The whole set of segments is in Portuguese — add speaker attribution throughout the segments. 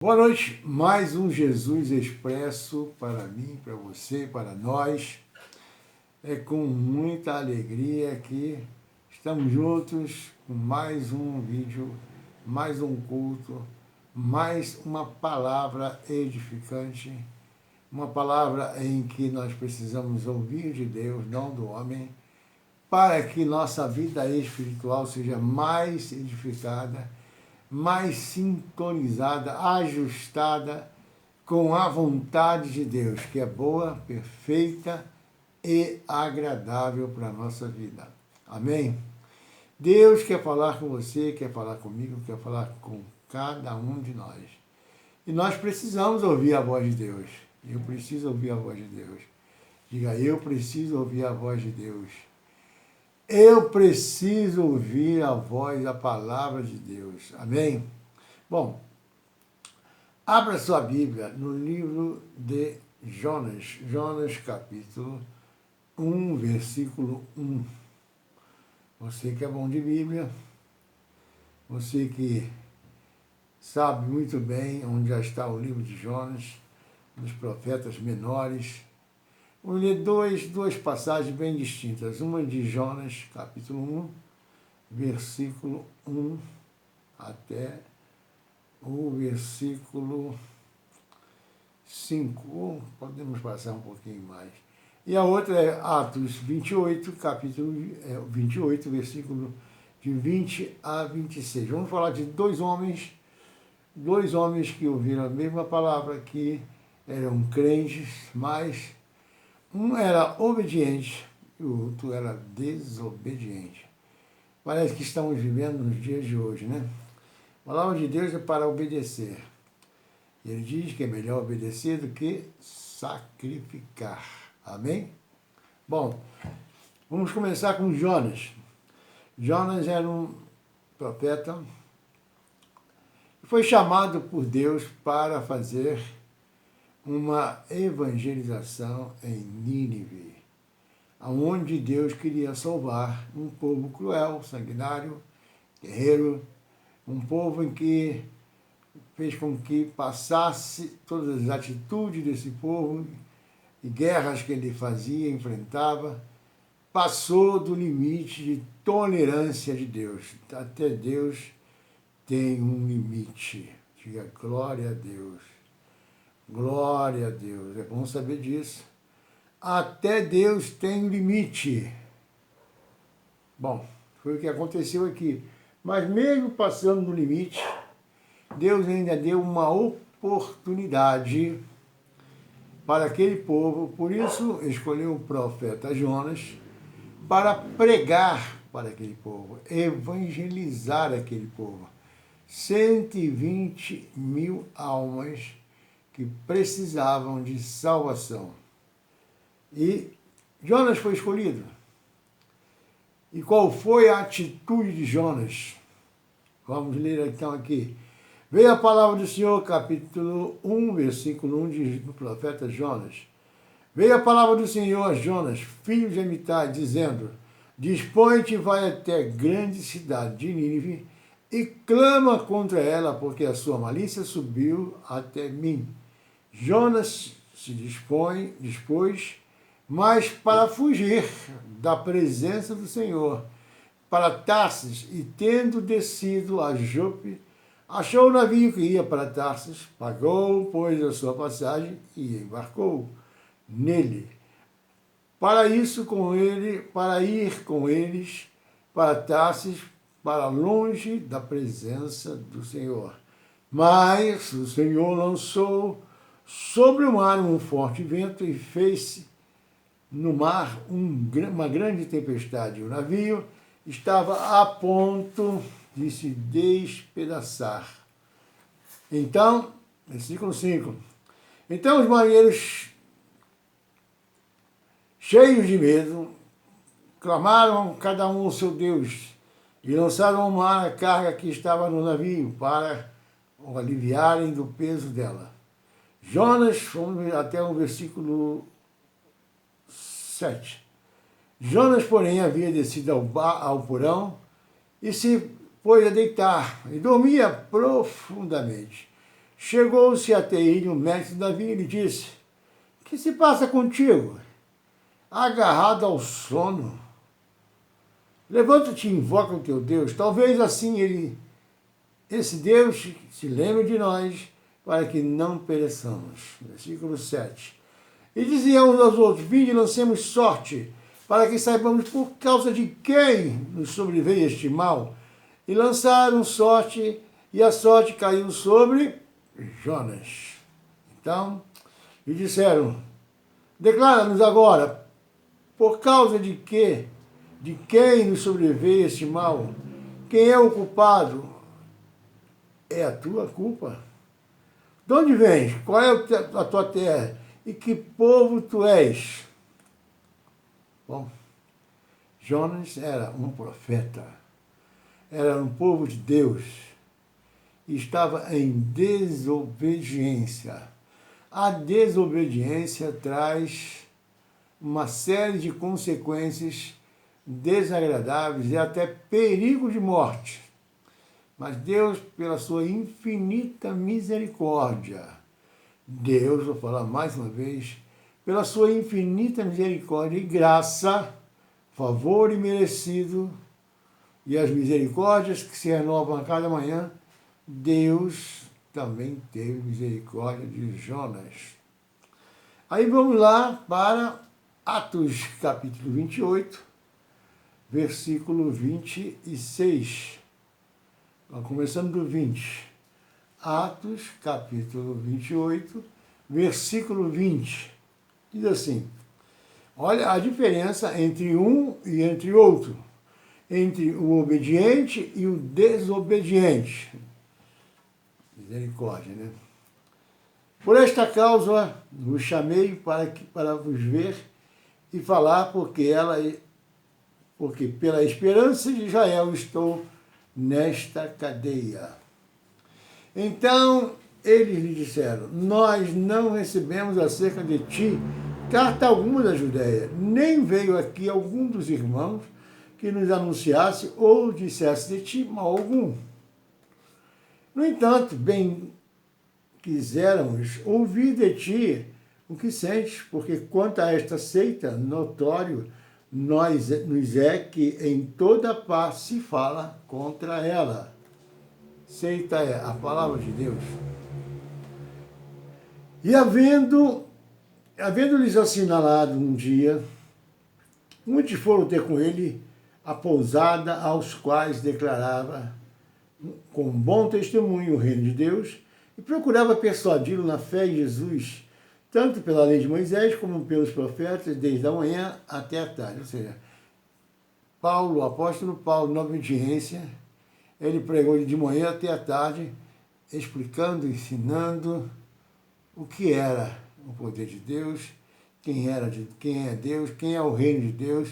Speaker 1: Boa noite, mais um Jesus Expresso para mim, para você, para nós. É com muita alegria que estamos juntos com mais um vídeo, mais um culto, mais uma palavra edificante, uma palavra em que nós precisamos ouvir de Deus, não do homem, para que nossa vida espiritual seja mais edificada, mais sintonizada, ajustada com a vontade de Deus, que é boa, perfeita e agradável para a nossa vida. Amém? Deus quer falar com você, quer falar comigo, quer falar com cada um de nós. E nós precisamos ouvir a voz de Deus. Eu preciso ouvir a voz de Deus. Diga, eu preciso ouvir a voz de Deus. Eu preciso ouvir a voz, a palavra de Deus. Amém? Bom, abra sua Bíblia no livro de Jonas. Jonas, capítulo 1, versículo 1. Você que é bom de Bíblia, você que sabe muito bem onde já está o livro de Jonas, dos profetas menores. Vamos ler duas passagens bem distintas. Uma de Jonas, capítulo 1, versículo 1 até o versículo 5. Ou podemos passar um pouquinho mais. E a outra é Atos 28, capítulo 28, versículo de 20 a 26. Vamos falar de dois homens que ouviram a mesma palavra, que eram crentes, mas um era obediente e o outro era desobediente. Parece que estamos vivendo nos dias de hoje, né? A palavra de Deus é para obedecer. Ele diz que é melhor obedecer do que sacrificar. Amém? Bom, vamos começar com Jonas. Jonas era um profeta que foi chamado por Deus para fazer uma evangelização em Nínive, onde Deus queria salvar um povo cruel, sanguinário, guerreiro, um povo em que fez com que passasse todas as atitudes desse povo e guerras que ele fazia, enfrentava, passou do limite de tolerância de Deus. Até Deus tem um limite. Diga glória a Deus. Glória a Deus, é bom saber disso. Até Deus tem limite. Bom, foi o que aconteceu aqui. Mas mesmo passando no limite, Deus ainda deu uma oportunidade para aquele povo. Por isso, escolheu o profeta Jonas para pregar para aquele povo, evangelizar aquele povo. 120 mil almas que precisavam de salvação. E Jonas foi escolhido. E qual foi a atitude de Jonas? Vamos ler então aqui. Veio a palavra do Senhor, capítulo 1, versículo 1 do profeta Jonas. Veio a palavra do Senhor a Jonas, filho de Amitai, dizendo: Dispõe-te e vai até a grande cidade de Nínive e clama contra ela, porque a sua malícia subiu até mim. Jonas se dispôs, mas para fugir da presença do Senhor, para Tarsis, e tendo descido a Jope, achou o navio que ia para Tarsis, pagou, pois, a sua passagem e embarcou nele. Para ir com eles para Tarsis, para longe da presença do Senhor. Mas o Senhor lançou sobre o mar um forte vento e fez-se no mar uma grande tempestade. O navio estava a ponto de se despedaçar. Então, versículo 5. Então os marinheiros, cheios de medo, clamaram cada um ao seu Deus e lançaram ao mar a carga que estava no navio para o aliviarem do peso dela. Jonas, vamos até o versículo 7. Jonas, porém, havia descido ao porão e se pôs a deitar e dormia profundamente. Chegou-se até ele o mestre da vinha e lhe disse: que se passa contigo? Agarrado ao sono? Levanta-te e invoca o teu Deus. Talvez assim esse Deus se lembre de nós, para que não pereçamos. Versículo 7. E diziam uns aos outros: vinde, lancemos sorte, para que saibamos por causa de quem nos sobreveio este mal. E lançaram sorte, e a sorte caiu sobre Jonas. Então, e disseram: declara-nos agora, por causa de quê? De quem nos sobreveio este mal? Quem é o culpado? É a tua culpa. De onde vens? Qual é a tua terra? E que povo tu és? Bom, Jonas era um profeta, era um povo de Deus, e estava em desobediência. A desobediência traz uma série de consequências desagradáveis e até perigo de morte. Mas Deus, pela sua infinita misericórdia, Deus, vou falar mais uma vez, pela sua infinita misericórdia e graça, favor imerecido, e as misericórdias que se renovam a cada manhã, Deus também teve misericórdia de Jonas. Aí vamos lá para Atos capítulo 28, versículo 26. Começando do 20. Atos capítulo 28, versículo 20. Diz assim: olha a diferença entre um e entre outro, entre o obediente e o desobediente. Misericórdia, né? Por esta causa vos chamei para vos ver e falar, porque pela esperança de Israel estou nesta cadeia. Então eles lhe disseram: nós não recebemos acerca de ti carta alguma da Judéia, nem veio aqui algum dos irmãos que nos anunciasse ou dissesse de ti mal algum. No entanto, bem quiséramos ouvir de ti o que sentes, porque quanto a esta seita, notório nos é que em toda parte se fala contra ela. Seita é a palavra de Deus. E havendo-lhes assinalado um dia, muitos foram ter com ele a pousada, aos quais declarava com bom testemunho o reino de Deus, e procurava persuadi-lo na fé em Jesus, tanto pela lei de Moisés como pelos profetas, desde a manhã até a tarde. Ou seja, Paulo, o apóstolo Paulo, na obediência, ele pregou de manhã até a tarde, explicando, ensinando o que era o poder de Deus, quem é Deus, quem é o reino de Deus,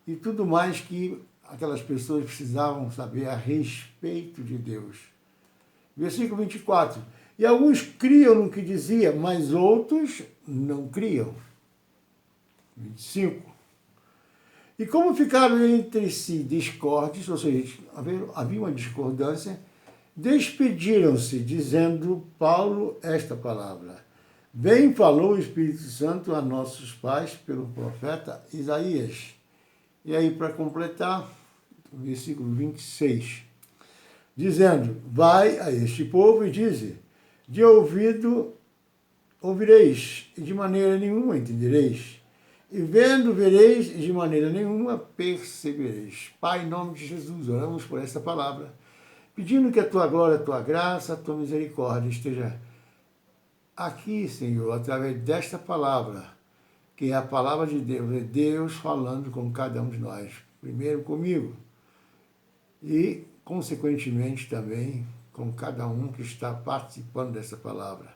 Speaker 1: e tudo mais que aquelas pessoas precisavam saber a respeito de Deus. Versículo 24. E alguns criam no que dizia, mas outros não criam. 25. E como ficaram entre si discordes, ou seja, havia uma discordância, despediram-se, dizendo Paulo esta palavra: bem falou o Espírito Santo a nossos pais pelo profeta Isaías. E aí, para completar, versículo 26, dizendo: vai a este povo e dize, de ouvido ouvireis, e de maneira nenhuma entendereis, e vendo vereis, e de maneira nenhuma percebereis. Pai, em nome de Jesus, oramos por esta palavra, pedindo que a tua glória, a tua graça, a tua misericórdia esteja aqui, Senhor, através desta palavra, que é a palavra de Deus, é Deus falando com cada um de nós, primeiro comigo, e, consequentemente, também com cada um que está participando dessa palavra.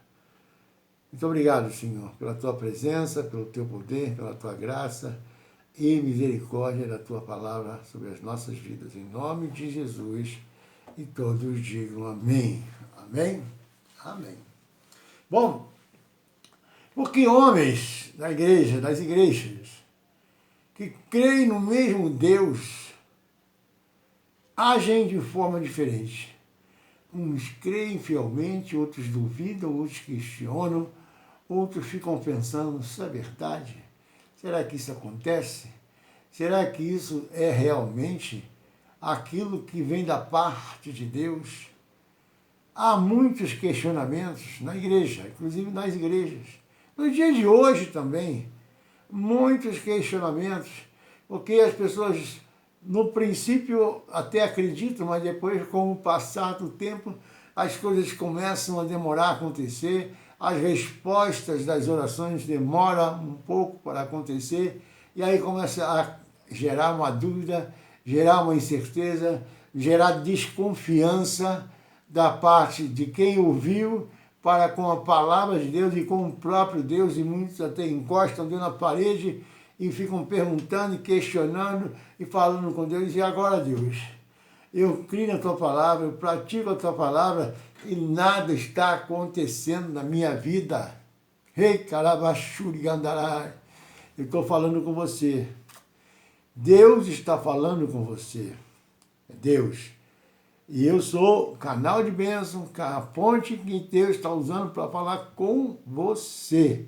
Speaker 1: Muito obrigado, Senhor, pela tua presença, pelo teu poder, pela tua graça e misericórdia da tua palavra sobre as nossas vidas. Em nome de Jesus, e todos digam amém. Amém? Amém. Bom, porque homens da igreja, das igrejas, que creem no mesmo Deus, agem de forma diferente. uns creem fielmente, outros duvidam, outros questionam, outros ficam pensando, isso é verdade? Será que isso acontece? Será que isso é realmente aquilo que vem da parte de Deus? Há muitos questionamentos na igreja, inclusive nas igrejas. No dia de hoje também, muitos questionamentos, porque as pessoas, no princípio, até acreditam, mas depois, com o passar do tempo, as coisas começam a demorar a acontecer, as respostas das orações demoram um pouco para acontecer, e aí começa a gerar uma dúvida, gerar uma incerteza, gerar desconfiança da parte de quem ouviu para com a palavra de Deus e com o próprio Deus, e muitos até encostam dentro da parede e ficam perguntando e questionando e falando com Deus. E agora, Deus, eu creio na Tua palavra, eu pratico a Tua palavra e nada está acontecendo na minha vida. Rei Carabachuri Gandarai, eu estou falando com você. Deus está falando com você. É Deus. E eu sou o canal de bênção, a ponte que Deus está usando para falar com você,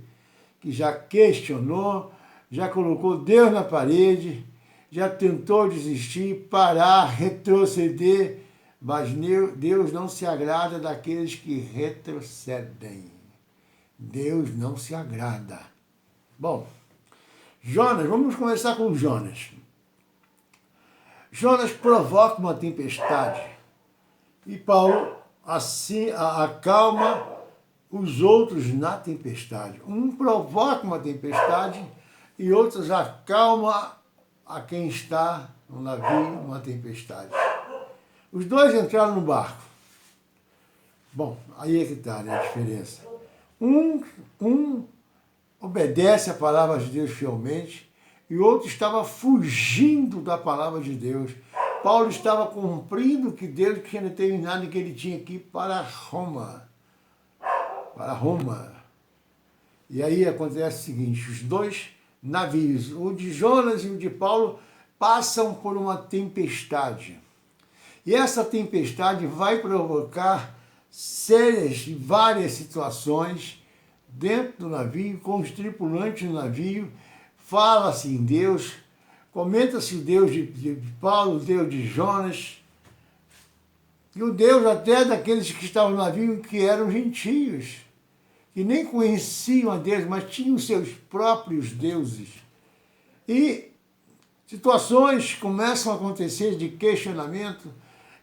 Speaker 1: que já questionou, já colocou Deus na parede, já tentou desistir, parar, retroceder, mas Deus não se agrada daqueles que retrocedem. Deus não se agrada. Bom, Jonas, vamos começar com Jonas. Jonas provoca uma tempestade. E Paulo assim acalma os outros na tempestade. Um provoca uma tempestade e outros acalma a quem está no navio numa tempestade. Os dois entraram no barco. Bom, aí é que está, né, a diferença. Um obedece a palavra de Deus fielmente e o outro estava fugindo da palavra de Deus. Paulo estava cumprindo o que Deus tinha determinado que ele tinha que ir para Roma. Para Roma. E aí acontece o seguinte, os dois navios, o de Jonas e o de Paulo, passam por uma tempestade. E essa tempestade vai provocar sérias e várias situações dentro do navio, com os tripulantes do navio. Fala-se em Deus, comenta-se o Deus de Paulo, o Deus de Jonas, e o Deus até daqueles que estavam no navio, que eram gentios, que nem conheciam a Deus, mas tinham seus próprios deuses. E situações começam a acontecer de questionamento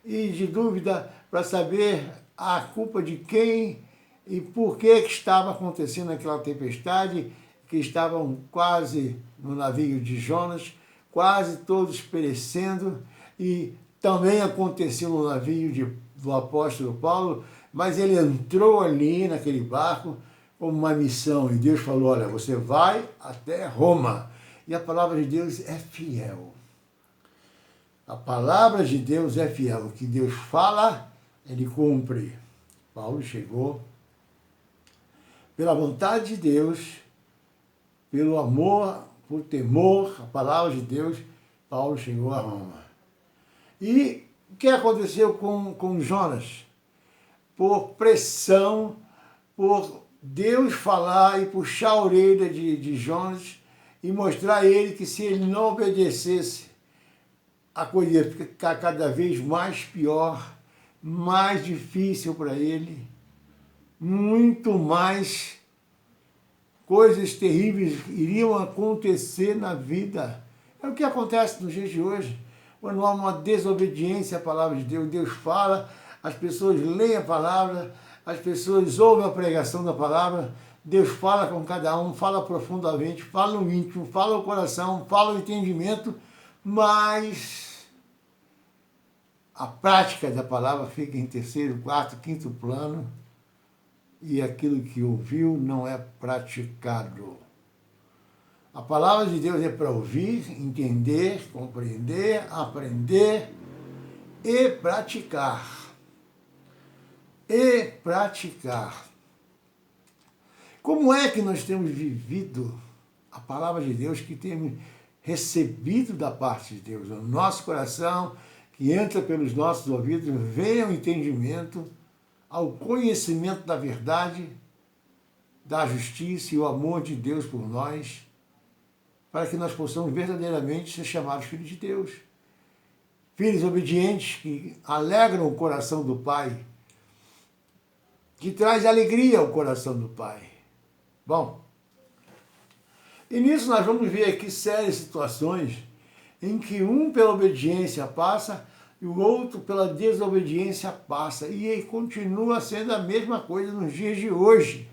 Speaker 1: e de dúvida para saber a culpa de quem e por que estava acontecendo aquela tempestade, que estavam quase no navio de Jonas, quase todos perecendo, e também aconteceu no navio do apóstolo Paulo, mas ele entrou ali naquele barco com uma missão, e Deus falou, olha, você vai até Roma. E a palavra de Deus é fiel. A palavra de Deus é fiel. O que Deus fala, ele cumpre. Paulo chegou pela vontade de Deus, pelo amor, por temor, a palavra de Deus, Paulo chegou a Roma. E o que aconteceu com Jonas? Por pressão, por Deus falar e puxar a orelha de Jonas e mostrar a ele que se ele não obedecesse, a coisa ia ficar cada vez mais pior, mais difícil para ele, muito mais coisas terríveis iriam acontecer na vida. É o que acontece nos dias de hoje, quando há uma desobediência à palavra de Deus. Deus fala, as pessoas leem a palavra, as pessoas ouvem a pregação da palavra, Deus fala com cada um, fala profundamente, fala no íntimo, fala no coração, fala no entendimento, mas a prática da palavra fica em terceiro, quarto, quinto plano, e aquilo que ouviu não é praticado. A palavra de Deus é para ouvir, entender, compreender, aprender e praticar. E praticar. Como é que nós temos vivido a palavra de Deus que temos recebido da parte de Deus? No nosso coração, que entra pelos nossos ouvidos, venha o entendimento ao conhecimento da verdade, da justiça e o amor de Deus por nós, para que nós possamos verdadeiramente ser chamados filhos de Deus. Filhos obedientes que alegram o coração do Pai, que traz alegria ao coração do Pai. Bom, e nisso nós vamos ver aqui sérias situações em que um pela obediência passa e o outro pela desobediência passa. E continua sendo a mesma coisa nos dias de hoje.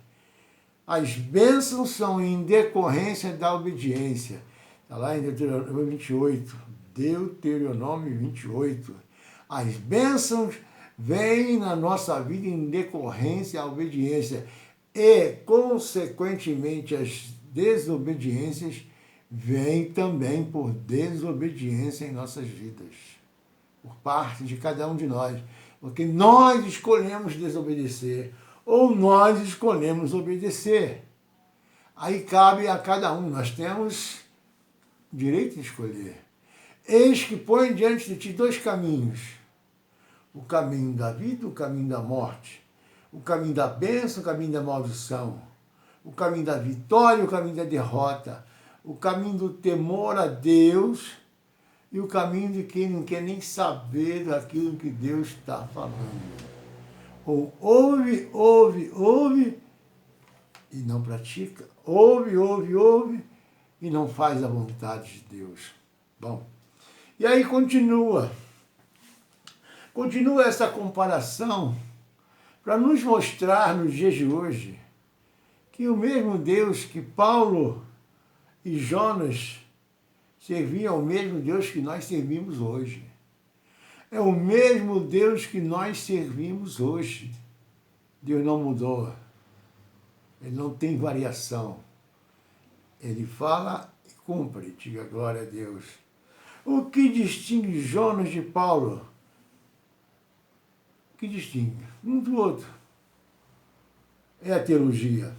Speaker 1: As bênçãos são em decorrência da obediência. Está lá em Deuteronômio 28. Deuteronômio 28. As bênçãos vêm na nossa vida em decorrência da obediência. E, consequentemente, as desobediências vêm também por desobediência em nossas vidas, por parte de cada um de nós, porque nós escolhemos desobedecer ou nós escolhemos obedecer. Aí cabe a cada um, nós temos direito de escolher. Eis que põe diante de ti dois caminhos, o caminho da vida e o caminho da morte, o caminho da bênção, o caminho da maldição, o caminho da vitória, o caminho da derrota, o caminho do temor a Deus e o caminho de quem não quer nem saber daquilo que Deus está falando. Ou ouve e não pratica. Ouve e não faz a vontade de Deus. Bom, e aí continua essa comparação para nos mostrar nos dias de hoje que o mesmo Deus que Paulo e Jonas serviam é o mesmo Deus que nós servimos hoje. É o mesmo Deus que nós servimos hoje. Deus não mudou. Ele não tem variação. Ele fala e cumpre. Diga glória a Deus. O que distingue Jonas de Paulo? O que distingue? Um do outro. É a teologia.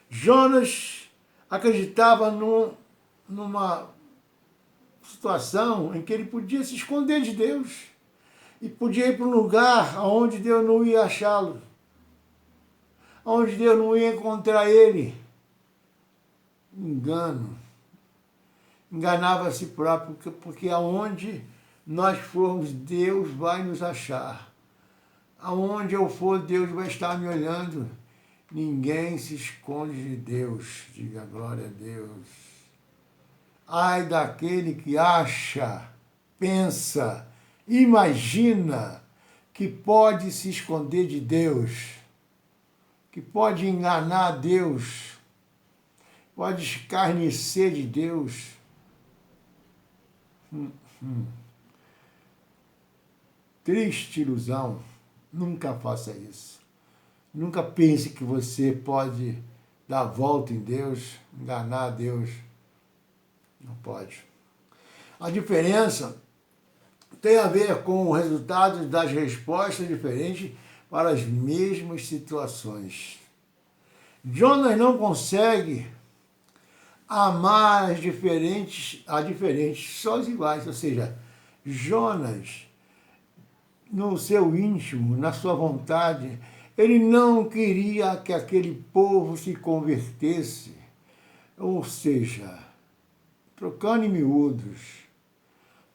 Speaker 1: Jonas acreditava numa situação em que ele podia se esconder de Deus e podia ir para um lugar onde Deus não ia achá-lo, onde Deus não ia encontrar ele. Engano. Enganava a si próprio, porque aonde nós formos, Deus vai nos achar. Aonde eu for, Deus vai estar me olhando. Ninguém se esconde de Deus. Diga glória a Deus. Ai daquele que acha, pensa, imagina que pode se esconder de Deus, que pode enganar Deus, pode escarnecer de Deus. Triste ilusão. Nunca faça isso. Nunca pense que você pode dar a volta em Deus, enganar Deus. Não pode. A diferença tem a ver com o resultado das respostas diferentes para as mesmas situações. Jonas não consegue amar a diferentes, só os iguais. Ou seja, Jonas, no seu íntimo, na sua vontade, ele não queria que aquele povo se convertesse. Ou seja, trocando em miúdos,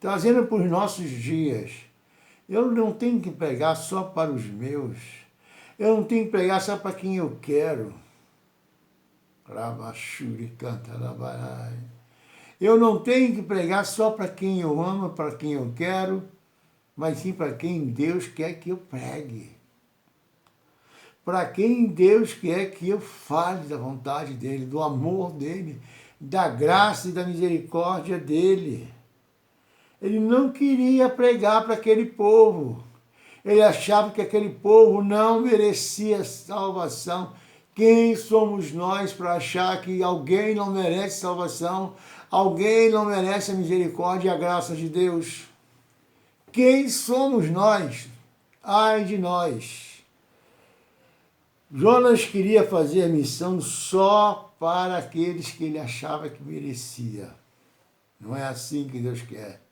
Speaker 1: trazendo para os nossos dias, eu não tenho que pregar só para os meus, eu não tenho que pregar só para quem eu quero. Eu não tenho que pregar só para quem eu amo, para quem eu quero, mas sim para quem Deus quer que eu pregue. Para quem Deus quer que eu fale da vontade dEle, do amor dEle, da graça e da misericórdia dEle. Ele não queria pregar para aquele povo. Ele achava que aquele povo não merecia salvação. Quem somos nós para achar que alguém não merece salvação, alguém não merece a misericórdia e a graça de Deus? Quem somos nós? Ai de nós! Jonas queria fazer a missão só para aqueles que ele achava que merecia. Não é assim que Deus quer.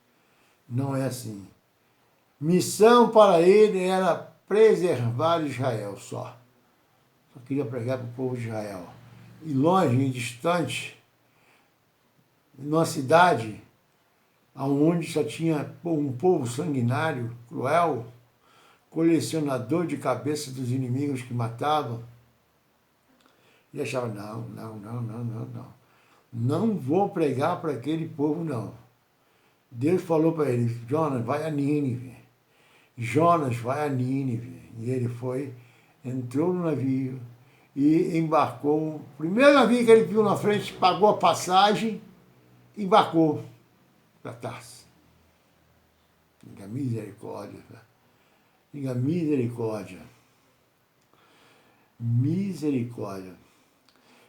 Speaker 1: Não é assim. Missão para ele era preservar Israel só. Só queria pregar para o povo de Israel. E longe e distante, numa cidade onde só tinha um povo sanguinário, cruel, colecionador de cabeças dos inimigos que matavam, e achava, não. Não vou pregar para aquele povo, não. Deus falou para ele, Jonas, vai a Nínive. Jonas, vai a Nínive. E ele foi, entrou no navio e embarcou. O primeiro navio que ele viu na frente, pagou a passagem, embarcou para Tarso. Diga misericórdia. Diga misericórdia. Misericórdia.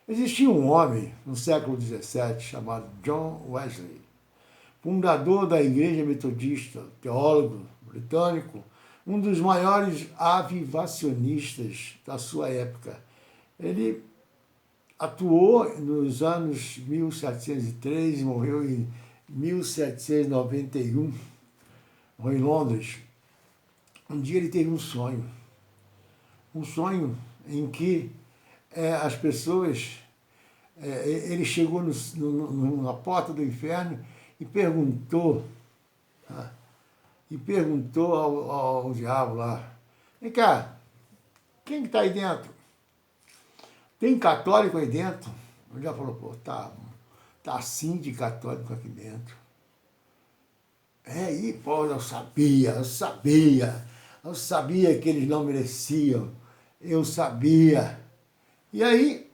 Speaker 1: Existia um homem no século XVII chamado John Wesley, fundador da Igreja Metodista, teólogo britânico, um dos maiores avivacionistas da sua época. Ele atuou nos anos 1703 e morreu em 1791, em Londres. Um dia ele teve um sonho em que as pessoas, ele chegou na porta do inferno e perguntou ao diabo lá, vem cá, quem está aí dentro? Tem católico aí dentro? O diabo falou, pô, tá assim de católico aqui dentro. E pô, eu sabia que eles não mereciam, eu sabia. E aí,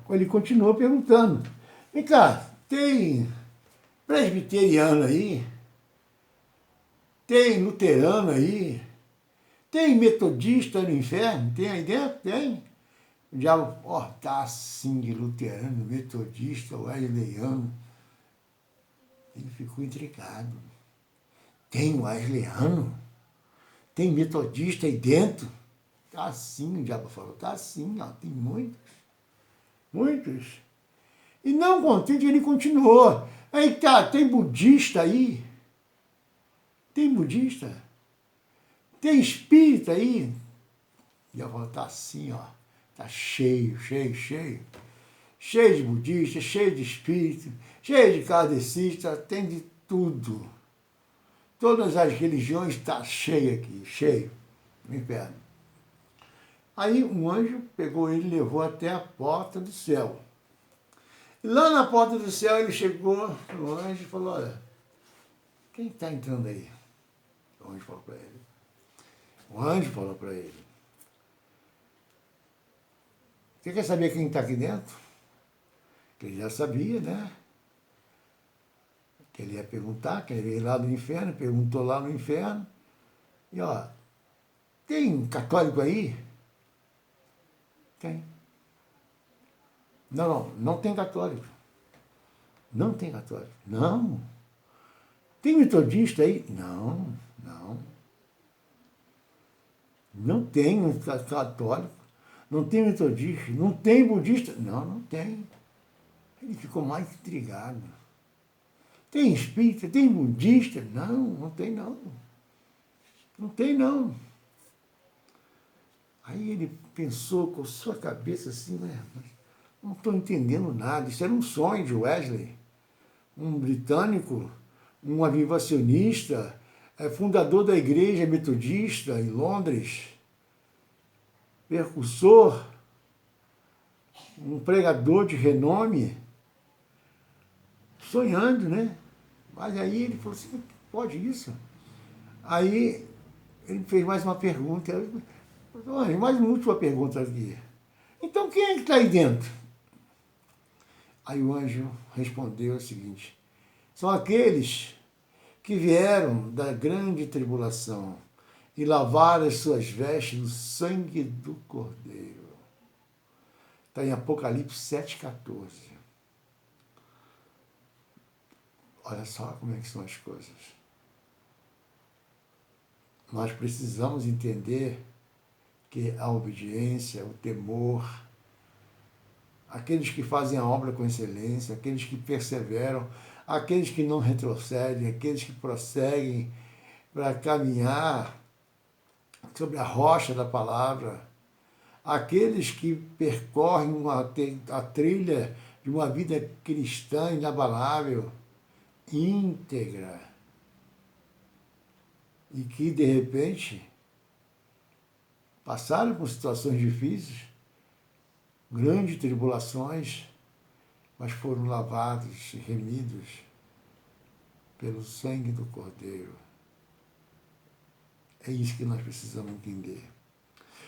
Speaker 1: ele continuou perguntando, vem cá, tem presbiteriano aí? Tem luterano aí? Tem metodista no inferno? Tem aí dentro? Tem. O diabo, tá assim de luterano, metodista, wesleyano. Ele ficou intrigado. Tem wesleyano? Tem metodista aí dentro? Tá assim, o diabo falou, tá assim, tem muitos. Muitos. E não contente, ele continuou. Aí tem budista aí? Tem budista? Tem espírita aí? E eu falo, tá assim, tá cheio. Cheio de budista, cheio de espírito, cheio de kardecista, tem de tudo. Todas as religiões tá cheio aqui, cheio, no inferno. Aí um anjo pegou ele e levou até a porta do céu. E lá na porta do céu ele chegou no anjo e falou, olha, quem está entrando aí? O anjo falou para ele. O anjo falou para ele. Você quer saber quem está aqui dentro? Que ele já sabia, né? Que ele ia perguntar, que ele veio lá do inferno, perguntou lá no inferno. E tem católico aí? Tem. Não tem católico. Não tem católico. Não. Tem metodista aí? Não. Não tem católico. Não tem metodista. Não tem budista? Não tem. Ele ficou mais intrigado. Tem espírita? Tem budista? Não tem não. Não tem não. Aí ele pensou com sua cabeça assim, não estou entendendo nada. Isso era um sonho de Wesley, um britânico, um avivacionista, fundador da igreja metodista em Londres, percussor, um pregador de renome, sonhando, né? Mas aí ele falou assim, pode isso? Aí ele fez mais uma pergunta, mais uma última pergunta aqui. Então quem é que está aí dentro? Aí o anjo respondeu o seguinte, são aqueles que vieram da grande tribulação e lavaram as suas vestes no sangue do Cordeiro. Está em Apocalipse 7,14. Olha só como é que são as coisas. Nós precisamos entender que a obediência, o temor, aqueles que fazem a obra com excelência, aqueles que perseveram, aqueles que não retrocedem, aqueles que prosseguem para caminhar sobre a rocha da palavra, aqueles que percorrem a trilha de uma vida cristã inabalável, íntegra, e que, de repente, passaram por situações difíceis, grandes tribulações, mas foram lavados e remidos pelo sangue do Cordeiro. É isso que nós precisamos entender.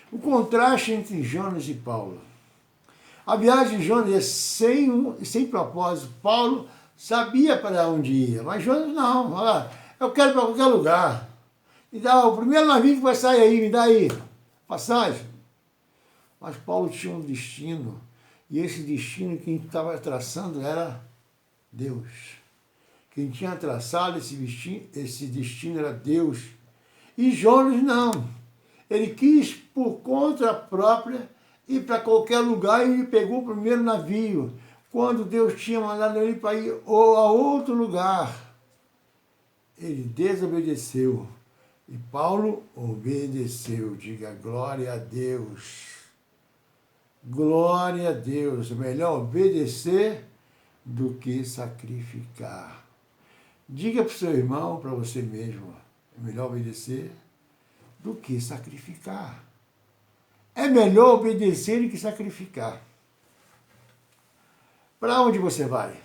Speaker 1: O contraste entre Jonas e Paulo. A viagem de Jonas é sem propósito. Paulo sabia para onde ia, mas Jonas não. Olha, eu quero ir para qualquer lugar. Me dá o primeiro navio que vai sair aí, me dá aí passagem. Mas Paulo tinha um destino, e esse destino quem estava traçando era Deus. Quem tinha traçado esse destino era Deus. E Jonas não. Ele quis, por conta própria, ir para qualquer lugar e pegou o primeiro navio, quando Deus tinha mandado ele para ir a outro lugar. Ele desobedeceu. E Paulo obedeceu. Diga glória a Deus. Glória a Deus. É melhor obedecer do que sacrificar. Diga para o seu irmão, para você mesmo, é melhor obedecer do que sacrificar. É melhor obedecer do que sacrificar. Para onde você vai?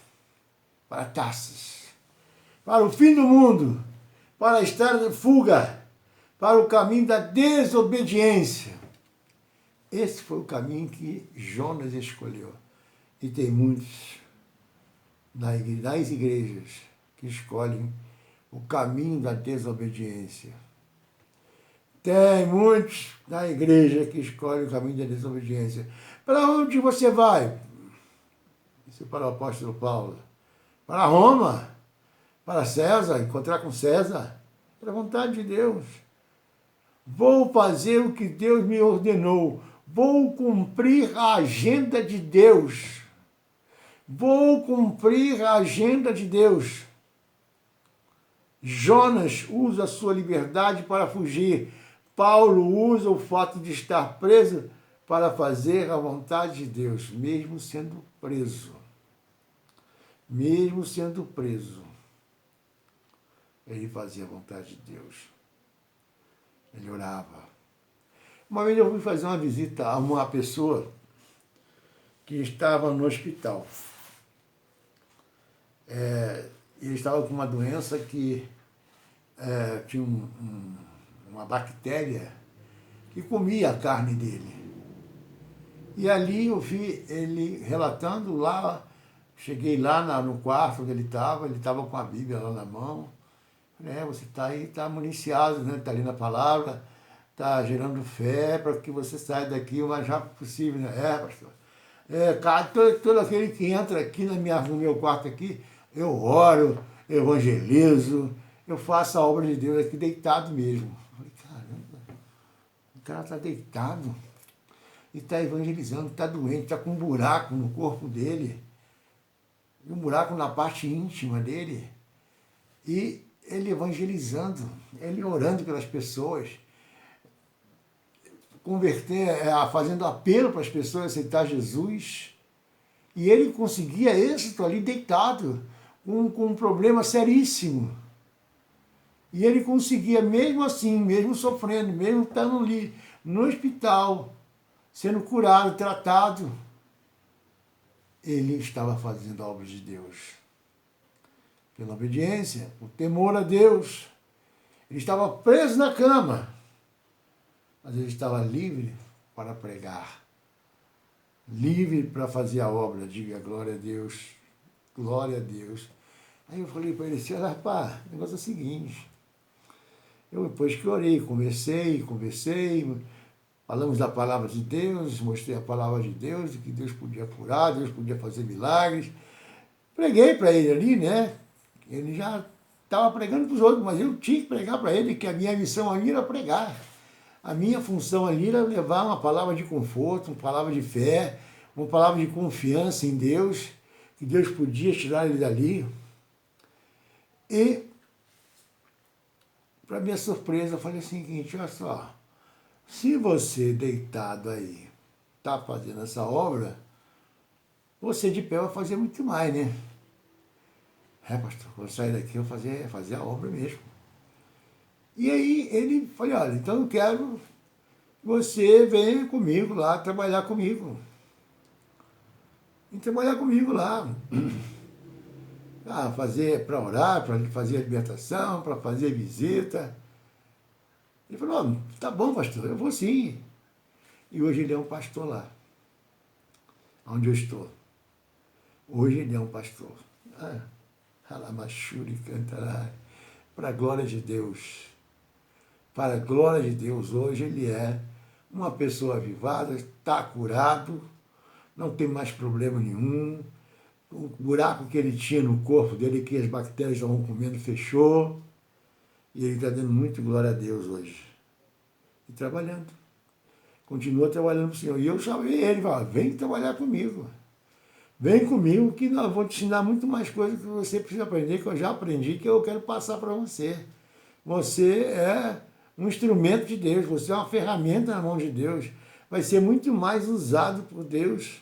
Speaker 1: Para Tarsis. Para o fim do mundo. Para a estrada de fuga. Para o caminho da desobediência. Esse foi o caminho que Jonas escolheu. E tem muitos nas igrejas que escolhem o caminho da desobediência. Tem muitos na igreja que escolhem o caminho da desobediência. Para onde você vai? Isso é para o apóstolo Paulo. Para Roma? Para César? Encontrar com César? Para a vontade de Deus. Vou fazer o que Deus me ordenou. Vou cumprir a agenda de Deus. Vou cumprir a agenda de Deus. Jonas usa a sua liberdade para fugir. Paulo usa o fato de estar preso para fazer a vontade de Deus, mesmo sendo preso. Mesmo sendo preso, ele fazia a vontade de Deus. Ele orava. Uma vez eu fui fazer uma visita a uma pessoa que estava no hospital. Ele estava com uma doença que tinha uma bactéria que comia a carne dele. E ali eu vi ele relatando lá, cheguei lá no quarto onde ele estava com a Bíblia lá na mão. Falei, você está aí, está municiado, né? Está lendo a palavra, está gerando fé para que você saia daqui o mais rápido possível. Né? Pastor. Cara, todo aquele que entra aqui no meu quarto aqui, eu oro, eu evangelizo, eu faço a obra de Deus aqui deitado mesmo. Falei, caramba, o cara está deitado e está evangelizando, está doente, está com um buraco no corpo dele, um buraco na parte íntima dele, e ele evangelizando, ele orando pelas pessoas, fazendo apelo para as pessoas aceitar Jesus, e ele conseguia êxito ali deitado, com um problema seríssimo. E ele conseguia, mesmo assim, mesmo sofrendo, mesmo estando ali no hospital, sendo curado, tratado, ele estava fazendo a obra de Deus. Pela obediência, o temor a Deus. Ele estava preso na cama, mas ele estava livre para pregar. Livre para fazer a obra. Diga glória a Deus. Glória a Deus. Aí eu falei para ele assim, rapaz, o negócio é o seguinte. Eu, depois que orei, conversei, falamos da palavra de Deus, mostrei a palavra de Deus, que Deus podia curar, Deus podia fazer milagres. Preguei para ele ali, né? Ele já estava pregando para os outros, mas eu tinha que pregar para ele, que a minha missão ali era pregar. A minha função ali era levar uma palavra de conforto, uma palavra de fé, uma palavra de confiança em Deus, que Deus podia tirar ele dali. E para minha surpresa, eu falei assim, o seguinte, olha só, se você deitado aí está fazendo essa obra, você de pé vai fazer muito mais, né? Pastor, vou sair daqui, eu vou fazer a obra mesmo. E aí ele falou, olha, então eu quero que você venha comigo lá, trabalhar comigo. E trabalhar comigo lá. Fazer para orar, para fazer a libertação, para fazer visita. Ele falou, oh, tá bom, pastor, eu vou sim. E hoje ele é um pastor lá, onde eu estou. Hoje ele é um pastor. Alamachuri cantará. Para a glória de Deus. Para a glória de Deus, hoje ele é uma pessoa avivada, está curado, não tem mais problema nenhum. O buraco que ele tinha no corpo dele, que as bactérias estavam comendo, fechou. E ele está dando muito glória a Deus hoje. E trabalhando. Continua trabalhando para o Senhor. E eu chamei ele, falei, vem trabalhar comigo. Vem comigo que nós vamos te ensinar muito mais coisas que você precisa aprender, que eu já aprendi, que eu quero passar para você. Você é um instrumento de Deus, você é uma ferramenta na mão de Deus. Vai ser muito mais usado por Deus.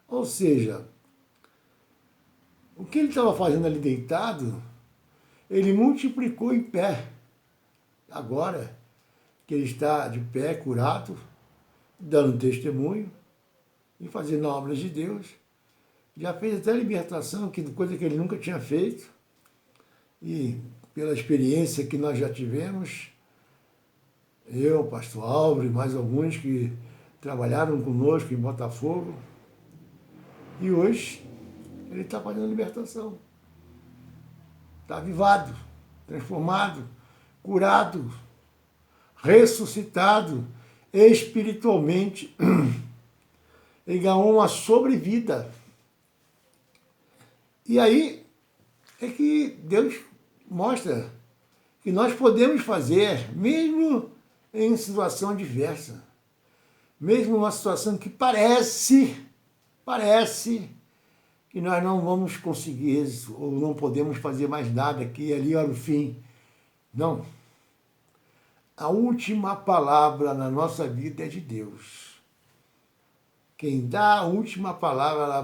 Speaker 1: Ou seja, o que ele estava fazendo ali deitado, ele multiplicou em pé. Agora que ele está de pé, curado, dando testemunho e fazendo obras de Deus. Já fez até libertação, coisa que ele nunca tinha feito. E pela experiência que nós já tivemos, eu, pastor Álvaro e mais alguns que trabalharam conosco em Botafogo, e hoje ele está fazendo libertação. Está avivado, transformado, curado, ressuscitado espiritualmente. Ele ganhou uma sobrevida. E aí é que Deus mostra que nós podemos fazer, mesmo em situação diversa, mesmo numa situação que parece que nós não vamos conseguir isso, ou não podemos fazer mais nada aqui e ali, olha o fim. Não. A última palavra na nossa vida é de Deus. Quem dá a última palavra,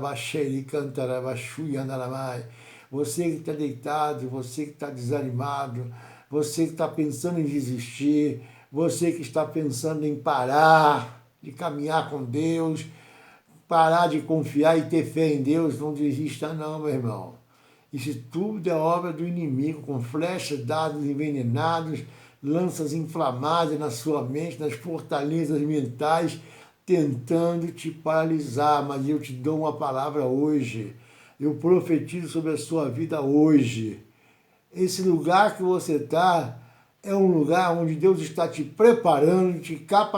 Speaker 1: você que está deitado, você que está desanimado, você que está pensando em desistir, você que está pensando em parar de caminhar com Deus, parar de confiar e ter fé em Deus, não desista não, meu irmão. Isso tudo é obra do inimigo, com flechas, dados envenenados, lanças inflamadas na sua mente, nas fortalezas mentais, tentando te paralisar, mas eu te dou uma palavra hoje. Eu profetizo sobre a sua vida hoje. Esse lugar que você está é um lugar onde Deus está te preparando, te capacitando,